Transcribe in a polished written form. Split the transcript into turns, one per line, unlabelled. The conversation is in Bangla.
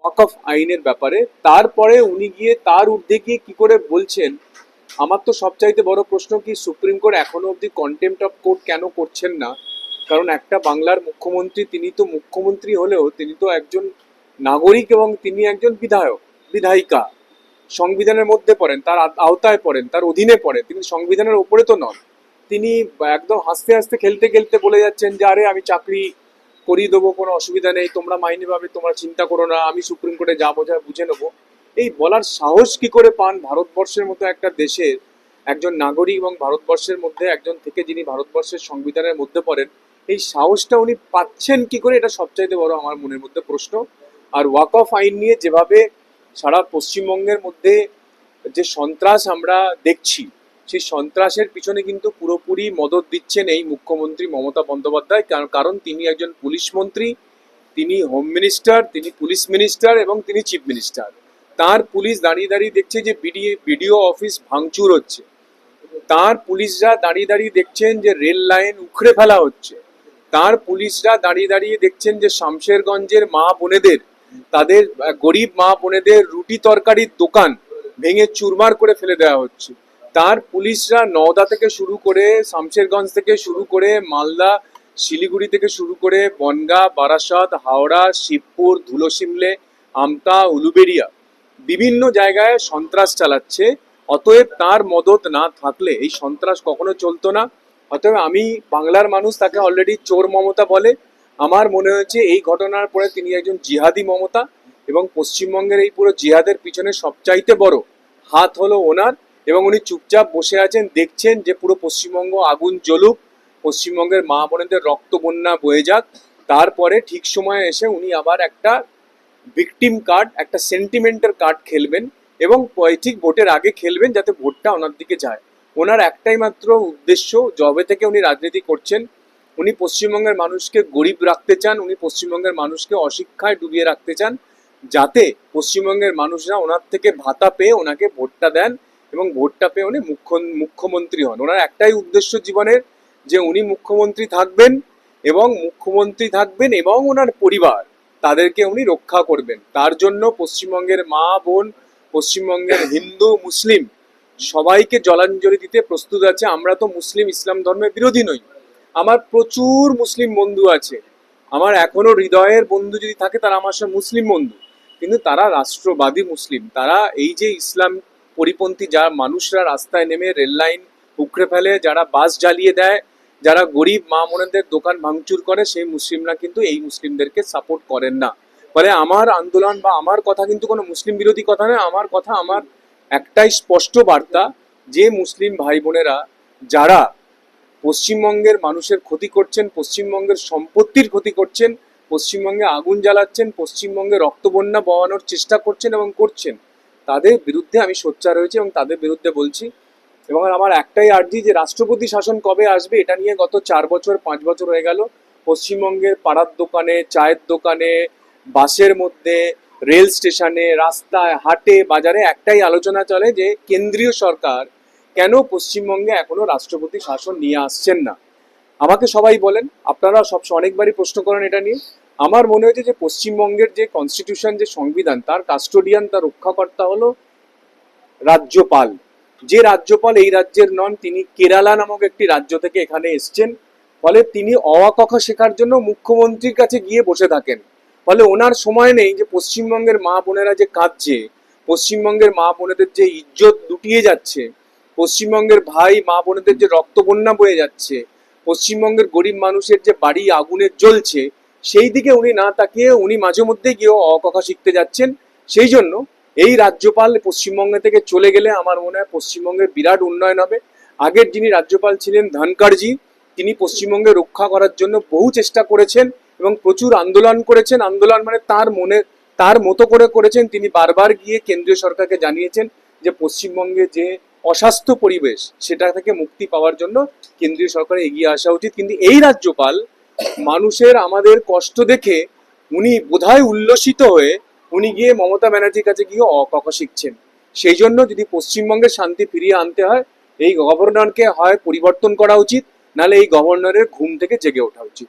ওয়াকফ আইনের ব্যাপারে। তারপরে উনি গিয়ে তার ঊর্ধ্বে গিয়ে কি করে বলছেন, আমার তো সবচাইতে বড় প্রশ্ন কি সুপ্রিম কোর্ট এখনো অবধি কন্টেম্প্ট অফ কোর্ট কেন করছেন না? কারণ একটা বাংলার মুখ্যমন্ত্রী, তিনি তো মুখ্যমন্ত্রী হলেও তিনি তো একজন নাগরিক এবং তিনি একজন বিধায়ক, বিধায়িকা, সংবিধানের মধ্যে পড়েন, তার আওতায় পড়েন, তার অধীনে পড়েন, তিনি সংবিধানের ওপরে তো নন। তিনি একদম হাসতে হাসতে খেলতে খেলতে বলে যাচ্ছেন যে আরে আমি চাকরি করিয়ে দেবো, কোনো অসুবিধা নেই, তোমরা মাইনে পাবে, তোমরা চিন্তা করো না, আমি সুপ্রিম কোর্টে যা বোঝায় বুঝে নেবো। এই বলার সাহস কি করে পান ভারতবর্ষের মতো একটা দেশের একজন নাগরিক এবং ভারতবর্ষের মধ্যে একজন থেকে যিনি ভারতবর্ষের সংবিধানের মধ্যে পড়েন, এই সাহসটা উনি পাচ্ছেন কি করে, এটা সবচাইতে বড় আমার মনের মধ্যে প্রশ্ন। আর ওয়াকফ আইন নিয়ে যেভাবে সারা পশ্চিমবঙ্গের মধ্যে যে সন্ত্রাস আমরা দেখছি, সেই সন্ত্রাসের পিছনে কিন্তু পুরোপুরি মদত দিচ্ছেন এই মুখ্যমন্ত্রী মমতা বন্দ্যোপাধ্যায়। কারণ তিনি একজন পুলিশ মন্ত্রী, তিনি হোম মিনিস্টার, তিনি পুলিশ মিনিস্টার এবং তিনি চিফ মিনিস্টার। তার পুলিশ দাঁড়িয়ে দাঁড়িয়ে দেখছে যে বিডিও অফিস ভাঙচুর হচ্ছে, তার পুলিশরা দাঁড়িয়ে দাঁড়িয়ে দেখছেন যে রেল লাইন উখড়ে ফেলা হচ্ছে, তার পুলিশরা দাঁড়িয়ে দাঁড়িয়ে দেখছেন যে শামশেরগঞ্জের মা বোনেদের, তাদের গরিব মা বোনেদের রুটি তরকারির দোকান ভেঙে চুরমার করে ফেলে দেওয়া হচ্ছে। তার পুলিশরা নওদা থেকে শুরু করে, শামশেরগঞ্জ থেকে শুরু করে, মালদা, শিলিগুড়ি থেকে শুরু করে, বনগাঁ, বারাসাত, হাওড়া, শিবপুর, ধুলোশিমলে, আমতা, উলুবেড়িয়া বিভিন্ন জায়গায় সন্ত্রাস চালাচ্ছে। অতএব তার মদত না থাকলে এই সন্ত্রাস কখনো চলতো না। অতএব আমি বাংলার মানুষ তাকে অলরেডি চোর মমতা বলে। আমার মনে হয়েছে এই ঘটনার পরে তিনি একজন জিহাদি মমতা, এবং পশ্চিমবঙ্গের এই পুরো জিহাদের পিছনে সবচাইতে বড় হাত হলো ওনার। এবং উনি চুপচাপ বসে আছেন, দেখছেন যে পুরো পশ্চিমবঙ্গ আগুন জ্বলুক, পশ্চিমবঙ্গের মা বোনেদের রক্ত বন্যা বয়ে যাক। তারপরে ঠিক সময়ে এসে উনি আবার একটা ভিকটিম কার্ড, একটা সেন্টিমেন্টের কার্ড খেলবেন, এবং ঠিক ভোটের আগে খেলবেন যাতে ভোটটা ওনার দিকে যায়। ওনার একটাই মাত্র উদ্দেশ্য, জবে থেকে উনি রাজনীতি করছেন, উনি পশ্চিমবঙ্গের মানুষকে গরিব রাখতে চান, উনি পশ্চিমবঙ্গের মানুষকে অশিক্ষায় ডুবিয়ে রাখতে চান, যাতে পশ্চিমবঙ্গের মানুষরা ওনার থেকে ভাতা পেয়ে ওনাকে ভোটটা দেন এবং ভোটটা পেয়ে উনি মুখ্যমন্ত্রী হন। ওনার একটাই উদ্দেশ্য জীবনের, যে উনি মুখ্যমন্ত্রী থাকবেন এবং ওনার পরিবার, তাদেরকে উনি রক্ষা করবেন। তার জন্য পশ্চিমবঙ্গের মা বোন, পশ্চিমবঙ্গের হিন্দু মুসলিম সবাইকে জলাঞ্জলি দিতে প্রস্তুত আছে। আমরা তো মুসলিম ইসলাম ধর্মের বিরোধী নই, আমার প্রচুর মুসলিম বন্ধু আছে, আমার এখনো হৃদয়ের বন্ধু যদি থাকে তারা আমার সঙ্গে মুসলিম বন্ধু, কিন্তু তারা রাষ্ট্রবাদী মুসলিম। তারা এই যে ইসলাম পরিপন্থী যারা মানুষরা রাস্তায় নেমে রেল লাইন উখড়ে ফেলে, যারা বাস জ্বালিয়ে দেয়, যারা গরিব মা বোনেদের দোকান ভাঙচুর করে, সেই মুসলিমরা কিন্তু এই মুসলিমদেরকে সাপোর্ট করেন না। ফলে আমার আন্দোলন বা আমার কথা কিন্তু কোনো মুসলিম বিরোধী কথা নয়। আমার কথা, আমার একটাই স্পষ্ট বার্তা, যে মুসলিম ভাই বোনেরা যারা পশ্চিমবঙ্গের মানুষের ক্ষতি করছেন, পশ্চিমবঙ্গের সম্পত্তির ক্ষতি করছেন, পশ্চিমবঙ্গে আগুন জ্বালাচ্ছেন, পশ্চিমবঙ্গে রক্তবন্যা বওয়ানোর চেষ্টা করছেন এবং করছেন, তাদের বিরুদ্ধে আমি সোচ্চার হয়েছি এবং তাদের বিরুদ্ধে বলছি। এবং আমার একটাই আর্জি, যে রাষ্ট্রপতি শাসন কবে আসবে এটা নিয়ে গত 4 বছর 5 বছর হয়ে গেল পশ্চিমবঙ্গের পাড়ার দোকানে, চায়ের দোকানে, বাসের মধ্যে, রেল স্টেশনে, রাস্তায়, হাটে, বাজারে একটাই আলোচনা চলে যে কেন্দ্রীয় সরকার কেন পশ্চিমবঙ্গে এখনো রাষ্ট্রপতি শাসন নিয়ে আসছেন না। আমাকে সবাই বলেন, আপনারা অনেকবারই প্রশ্ন করেন এটা নিয়ে। আমার মনে হয়েছে যে পশ্চিমবঙ্গের যে কনস্টিটিউশন, যে সংবিধান, তার কাস্টোডিয়ান, তার রক্ষাকর্তা হলো রাজ্যপাল। যে রাজ্যপাল এই রাজ্যের নন, তিনি কেরালা নামক একটি রাজ্য থেকে এখানে এসছেন। ফলে তিনি অ আ ক খ শেখার জন্য মুখ্যমন্ত্রীর কাছে গিয়ে বসে থাকেন। ফলে ওনার সময় নেই যে পশ্চিমবঙ্গের মা বোনেরা যে কাঁদছে, পশ্চিমবঙ্গের মা বোনেদের যে ইজ্জত লুটিয়ে যাচ্ছে, পশ্চিমবঙ্গের ভাই মা বোনেদের যে রক্তবন্যা বয়ে যাচ্ছে, পশ্চিমবঙ্গের গরিব মানুষের যে বাড়ি আগুনে জ্বলছে, সেই দিকে উনি না তাকিয়ে উনি মাঝে মধ্যে গিয়েও অ ক খ শিখতে যাচ্ছেন। সেই জন্য এই রাজ্যপাল পশ্চিমবঙ্গ থেকে চলে গেলে আমার মনে হয় পশ্চিমবঙ্গের বিরাট উন্নয়ন হবে। আগের যিনি রাজ্যপাল ছিলেন ধনখড়জি, তিনি পশ্চিমবঙ্গে রক্ষা করার জন্য বহু চেষ্টা করেছেন এবং প্রচুর আন্দোলন করেছেন। আন্দোলন মানে তার মতো করে করেছেন। তিনি বারবার গিয়ে কেন্দ্রীয় সরকারকে জানিয়েছেন যে পশ্চিমবঙ্গে যে অস্বাস্থ্য পরিবেশ, সেটা থেকে মুক্তি পাওয়ার জন্য কেন্দ্রীয় সরকারের এগিয়ে আসা উচিত। কিন্তু এই রাজ্যপাল মানুষের আমাদের কষ্ট দেখে উনি বোধহয় উল্লসিত হয়ে উনি গিয়ে মমতা ব্যানার্জির কাছে গিয়ে অ ক খ শিখছেন। সেই জন্য যদি পশ্চিমবঙ্গের শান্তি ফিরিয়ে আনতে হয়, এই গভর্নরকে হয় পরিবর্তন করা উচিত, নাহলে এই গভর্নরের ঘুম থেকে জেগে ওঠা উচিত।